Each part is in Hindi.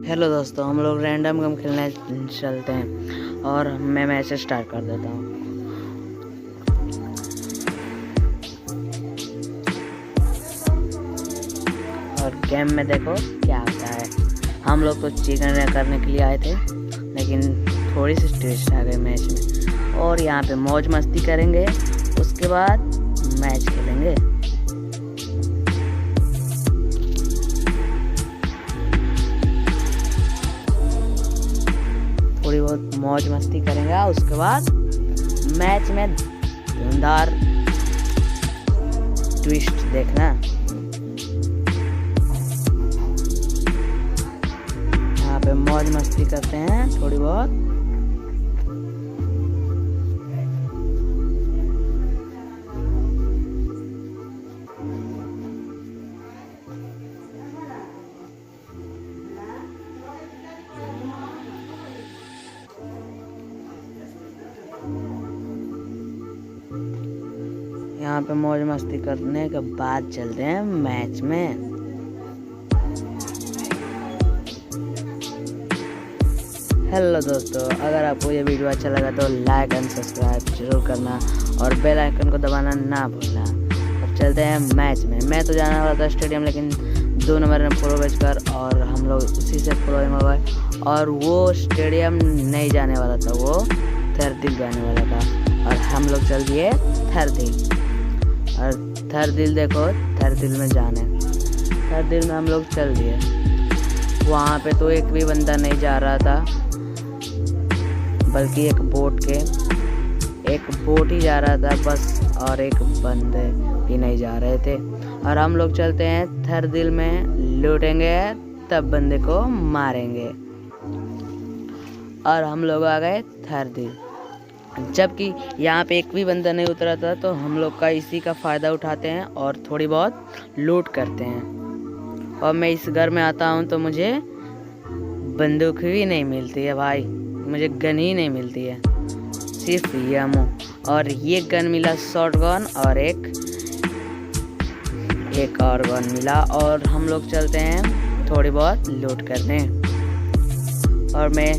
हेलो दोस्तों, हम लोग रैंडम गेम खेलने चलते हैं और मैं मैच स्टार्ट कर देता हूँ। और गेम में देखो क्या होता है। हम लोग तो चिकन करने के लिए आए थे, लेकिन थोड़ी सी ट्विस्ट आ गई मैच में। और यहाँ पे मौज मस्ती करेंगे, उसके बाद मैच खेलेंगे। थोड़ी बहुत मौज मस्ती करेंगे, उसके बाद मैच में धुंधार ट्विस्ट देखना। यहाँ पे मौज मस्ती करते हैं थोड़ी बहुत। यहाँ पे मौज मस्ती करने के बाद चलते हैं मैच में। हेलो दोस्तों, अगर आपको ये वीडियो अच्छा लगा तो लाइक एंड सब्सक्राइब जरूर करना और बेल आइकन को दबाना ना भूलना। अब चलते हैं मैच में। मैं तो जाने वाला था स्टेडियम, लेकिन 2 नंबर में प्रो बेचकर और हम लोग उसी से प्रो हो गए। और वो स्टेडियम नहीं जाने वाला था, वो थरदिल जाने वाला था और हम लोग चल दिए थरदिल। और थरदिल देखो, थरदिल में जाने, थरदिल में हम लोग चल दिए। वहाँ पे तो एक भी बंदा नहीं जा रहा था, बल्कि एक बोट ही जा रहा था बस, और एक बंदे भी नहीं जा रहे थे। और हम लोग चलते हैं थरदिल में, लूटेंगे तब बंदे को मारेंगे। और हम लोग आ गए थरदिल, जबकि यहाँ पे एक भी बंदा नहीं उतरा था। तो हम लोग का इसी का फ़ायदा उठाते हैं और थोड़ी बहुत लूट करते हैं। और मैं इस घर में आता हूँ तो मुझे बंदूक भी नहीं मिलती है भाई, मुझे गन ही नहीं मिलती है, सिर्फ एमओ। और ये गन मिला शॉर्ट गन, और एक और गन मिला। और हम लोग चलते हैं थोड़ी बहुत लूट करने। और मैं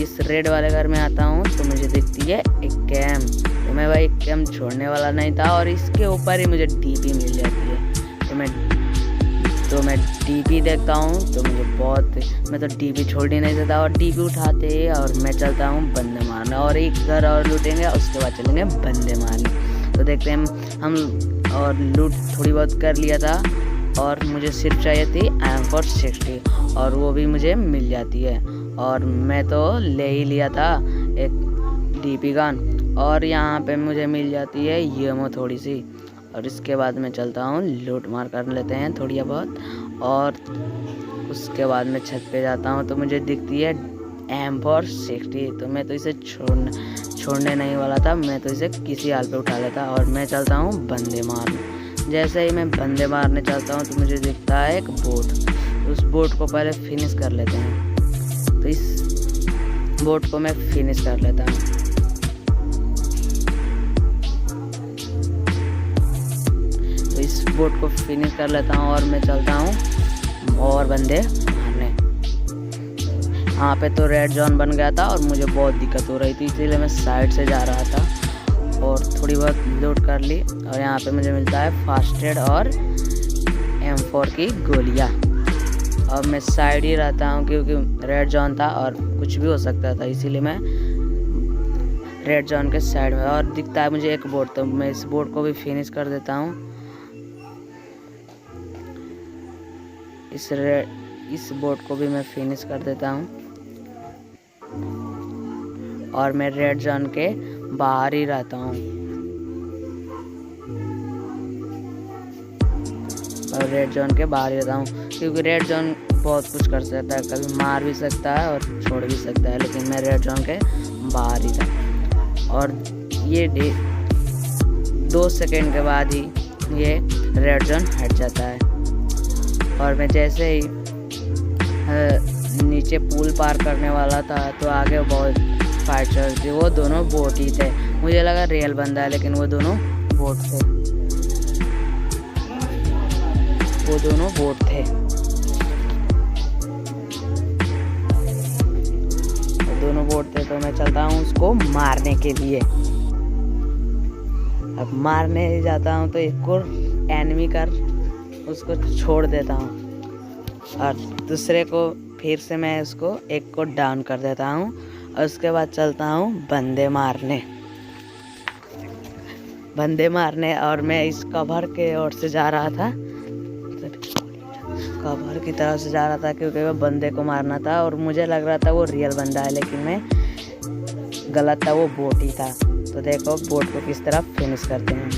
इस रेड वाले घर में आता हूँ तो मुझे दिखती है एक कैम। तो मैं भाई कैम छोड़ने वाला नहीं था, और इसके ऊपर ही मुझे डीपी मिल जाती है। तो मैं डीपी देखता हूँ तो मैं तो डीपी छोड़ ही नहीं देता, और डीपी उठाते और मैं चलता हूँ बंदे मारने। और एक घर और लूटेंगे, उसके बाद चलेंगे बंदे मारने। तो देखते हैं हम, और लूट थोड़ी बहुत कर लिया था। और मुझे सिर्फ चाहिए थी M460, और वो भी मुझे मिल जाती है। और मैं तो ले ही लिया था एक डीपी गन, और यहाँ पे मुझे मिल जाती है एमओ थोड़ी सी। और इसके बाद मैं चलता हूँ, लूट मार कर लेते हैं थोड़ी बहुत। और उसके बाद मैं छत पे जाता हूँ तो मुझे दिखती है M460। तो मैं तो इसे छोड़ने नहीं वाला था, मैं तो इसे किसी हाल पे उठा लेता। और मैं चलता हूँ बंदे मारने। जैसे ही मैं बंदे मारने चलता हूँ तो मुझे दिखता है एक बोट। उस बोट को पहले फिनिश कर लेते हैं। तो इस बोट को मैं फिनिश कर लेता हूँ। तो इस बोट को फिनिश कर लेता हूँ और मैं चलता हूँ और बंदे मारने। यहाँ पे तो रेड जोन बन गया था और मुझे बहुत दिक्कत हो रही थी, इसीलिए मैं साइड से जा रहा था और थोड़ी बहुत लूट कर ली। और यहाँ पे मुझे मिलता है फास्ट एड और M4 की गोलियाँ। और मैं साइड ही रहता हूँ क्योंकि रेड जोन था और कुछ भी हो सकता था, इसीलिए मैं रेड जोन के साइड में। और दिखता है मुझे एक बोट, तो मैं इस बोट को भी फिनिश कर देता हूँ। इस बोट को भी मैं फिनिश कर देता हूँ। और मैं रेड जोन के बाहर ही रहता हूँ। और रेड जोन के बाहर ही रहता हूँ क्योंकि रेड जोन बहुत कुछ कर सकता है, कभी मार भी सकता है और छोड़ भी सकता है, लेकिन मैं रेड जोन के बाहर ही था। और ये 2 सेकेंड के बाद ही ये रेड जोन हट जाता है। और मैं जैसे ही नीचे पुल पार करने वाला था तो आगे बहुत फाइट चल रही थी। वो दोनों बोट ही थे, मुझे लगा रियल बंदा है, लेकिन वो दोनों बोट थे। उसको मारने के लिए। अब मारने जाता हूँ तो एक और एनिमी कर उसको छोड़ देता हूँ और दूसरे को फिर से मैं उसको एक को डाउन कर देता हूँ और उसके बाद चलता हूँ बंदे मारने। और मैं इस कवर के ओर से जा रहा था, कवर की तरफ से जा रहा था क्योंकि वो बंदे को मारना था और मुझे लग रहा था वो रियल बंदा है, लेकिन मैं गलत था, वो बोट ही था। तो देखो बोट को किस तरह फिनिश करते हैं।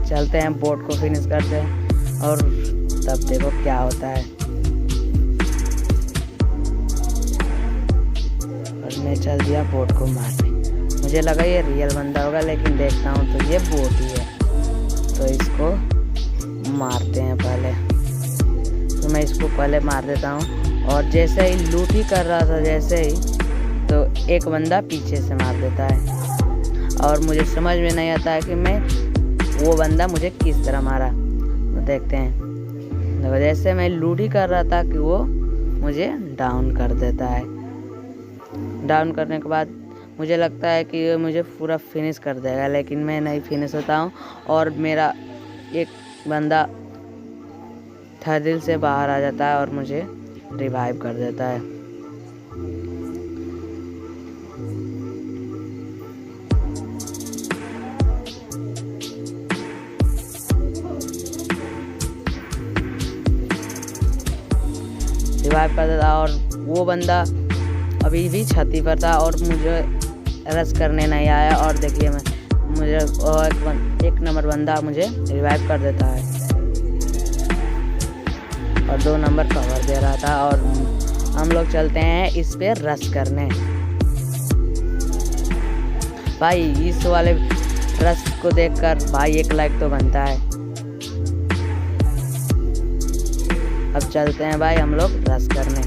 चलते हैं बोट को फिनिश करते हैं और तब देखो क्या होता है। और मैं चल दिया बोट को मारने। मुझे लगा ये रियल बंदा होगा, लेकिन देखता हूँ तो ये बोट ही है। तो इसको मारते हैं पहले। तो मैं इसको पहले मार देता हूँ और जैसे ही लूट ही कर रहा था जैसे ही, तो एक बंदा पीछे से मार देता है और मुझे समझ में नहीं आता है कि मैं वो बंदा मुझे किस तरह मारा। तो देखते हैं। देखो जैसे मैं लूट ही कर रहा था कि वो मुझे डाउन कर देता है। डाउन करने के बाद मुझे लगता है कि ये मुझे पूरा फिनिश कर देगा, लेकिन मैं नहीं फिनिश होता हूँ और मेरा एक बंदा थर्दिल से बाहर आ जाता है और मुझे रिवाइव कर देता है। रिवाइव कर देता और वो बंदा अभी भी छाती पर था और मुझे रश करने नहीं आया। और देखिए मुझे एक नंबर बंदा मुझे रिवाइव कर देता है और 2 नंबर कवर दे रहा था। और हम लोग चलते हैं इस पे रश करने। भाई इस वाले रश को देखकर भाई एक लाइक तो बनता है। अब चलते हैं भाई हम लोग रश करने।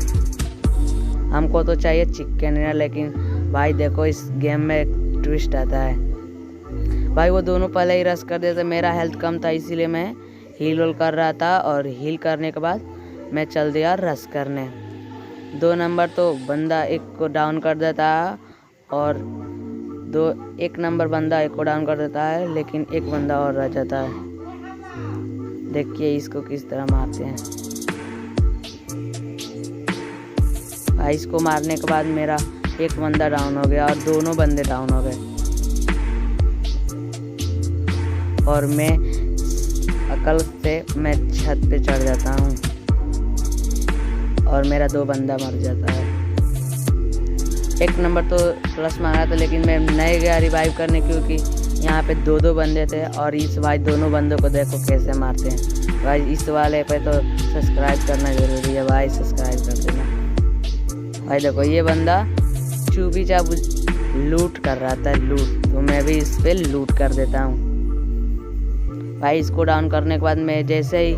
हमको तो चाहिए चिकन डिनर, लेकिन भाई देखो इस गेम में एक ट्विस्ट आता है। भाई वो दोनों पहले ही रश कर देते। मेरा हेल्थ कम था इसीलिए मैं हील होल कर रहा था और हील करने के बाद मैं चल दिया रश करने। 2 नंबर तो बंदा एक को डाउन कर देता है और 1 नंबर बंदा एक को डाउन कर देता है, लेकिन एक बंदा और रह जाता है। देखिए इसको किस तरह मारते हैं। भाई इसको मारने के बाद मेरा एक बंदा डाउन हो गया और दोनों बंदे डाउन हो गए और मैं अकल से मैं छत पे चढ़ जाता हूँ और मेरा 2 बंदा मर जाता है। 1 नंबर तो प्लस मांगा था, लेकिन मैं नहीं गया रिवाइव करने क्योंकि यहाँ पे 2 बंदे थे और इस भाई दोनों बंदों को देखो कैसे मारते हैं। भाई इस वाले पे तो सब्सक्राइब करना ज़रूरी है भाई, सब्सक्राइब कर देना। भाई देखो ये बंदा चुपी चाप लूट कर रहा था लूट, तो मैं भी इस पे लूट कर देता हूँ। भाई इसको डाउन करने के बाद मैं जैसे ही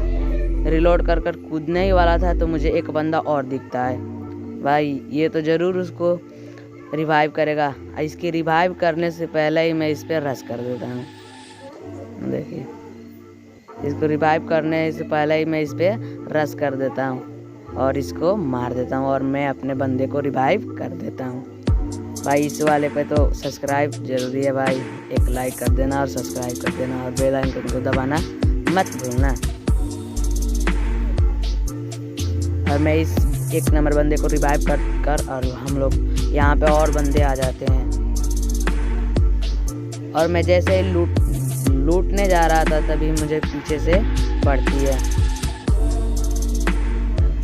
रिलोड कर कूदने ही वाला था तो मुझे एक बंदा और दिखता है। भाई ये तो ज़रूर उसको रिवाइव करेगा। इसकी रिवाइव करने से पहले ही मैं इस पे रश कर देता हूँ। देखिए इसको रिवाइव करने से पहले ही मैं इस पे रश कर देता हूँ और इसको मार देता हूँ और मैं अपने बंदे को रिवाइव कर देता हूँ। भाई इस वाले पे तो सब्सक्राइब जरूरी है भाई, एक लाइक कर देना और सब्सक्राइब कर देना और बेल आइकन को दबाना मत भूलना। और मैं इस 1 नंबर बंदे को रिवाइव कर और हम लोग यहाँ पे और बंदे आ जाते हैं और मैं जैसे ही लूटने जा रहा था तभी मुझे पीछे से पड़ती है।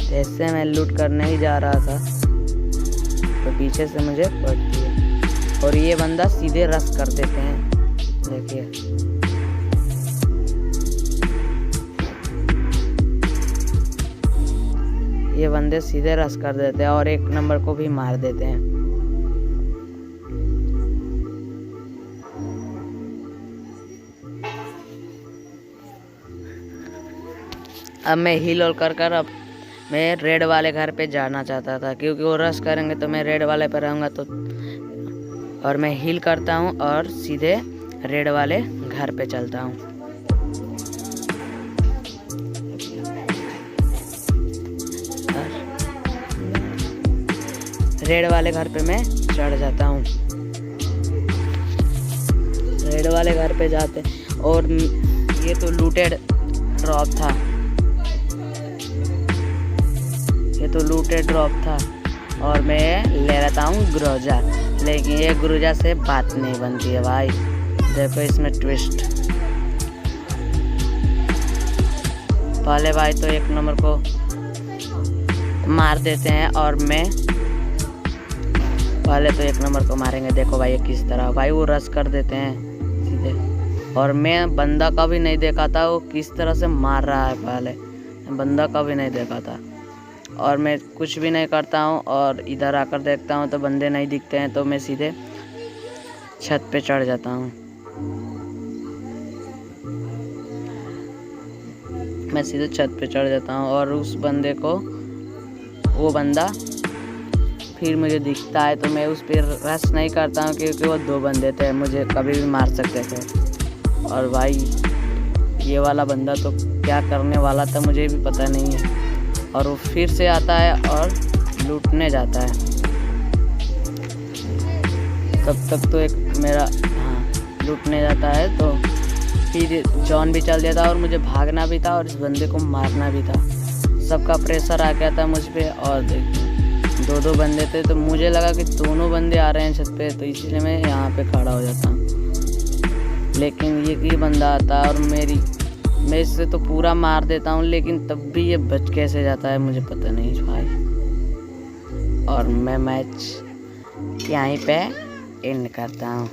जैसे मैं लूट करने ही जा रहा था तो पीछे से मुझे पड़ती है और ये बंदा सीधे रश कर देते हैं। देखिए ये बंदे सीधे रश कर देते हैं और 1 नंबर को भी मार देते हैं। अब मैं हील होल कर अब मैं रेड वाले घर पे जाना चाहता था क्योंकि वो रश करेंगे तो मैं रेड वाले पे रहूँगा। तो और मैं हील करता हूँ और सीधे रेड वाले घर पे चलता हूँ। रेड वाले घर पे मैं चढ़ जाता हूँ। रेड वाले घर पे जाते और ये तो लूटेड ड्रॉप था, ये तो लूटेड ड्रॉप था और मैं ले रहता हूँ ग्रोजा, लेकिन ये ग्रोजा से बात नहीं बनती है भाई। देखो इसमें ट्विस्ट। पहले भाई तो एक नंबर को मार देते हैं और मैं पहले तो एक नंबर को मारेंगे। देखो भाई ये किस तरह भाई वो रश कर देते हैं सीधे, और मैं बंदा का भी नहीं देखा था वो किस तरह से मार रहा है। पहले बंदा का भी नहीं देखा था और मैं कुछ भी नहीं करता हूँ, और इधर आकर देखता हूँ तो बंदे नहीं दिखते हैं, तो मैं सीधे छत पे चढ़ जाता हूँ। मैं सीधे छत पे चढ़ जाता हूँ और उस बंदे को, वो बंदा फिर मुझे दिखता है तो मैं उस पर रश नहीं करता हूँ, क्योंकि वो 2 बंदे थे, मुझे कभी भी मार सकते थे। और भाई ये वाला बंदा तो क्या करने वाला था मुझे भी पता नहीं है, और वो फिर से आता है और लूटने जाता है। तब तक तो एक मेरा लूटने जाता है, तो फिर जॉन भी चल जाता और मुझे भागना भी था और इस बंदे को मारना भी था। सबका प्रेशर आ गया था मुझ पे, और देखिए 2 बंदे थे, तो मुझे लगा कि दोनों बंदे आ रहे हैं छत पे, तो इसीलिए मैं यहाँ पे खड़ा हो जाता हूँ। लेकिन ये बंदा आता है और मैं इससे तो पूरा मार देता हूँ, लेकिन तब भी ये बच कैसे जाता है मुझे पता नहीं भाई। और मैं मैच यहीं पे एंड करता हूँ।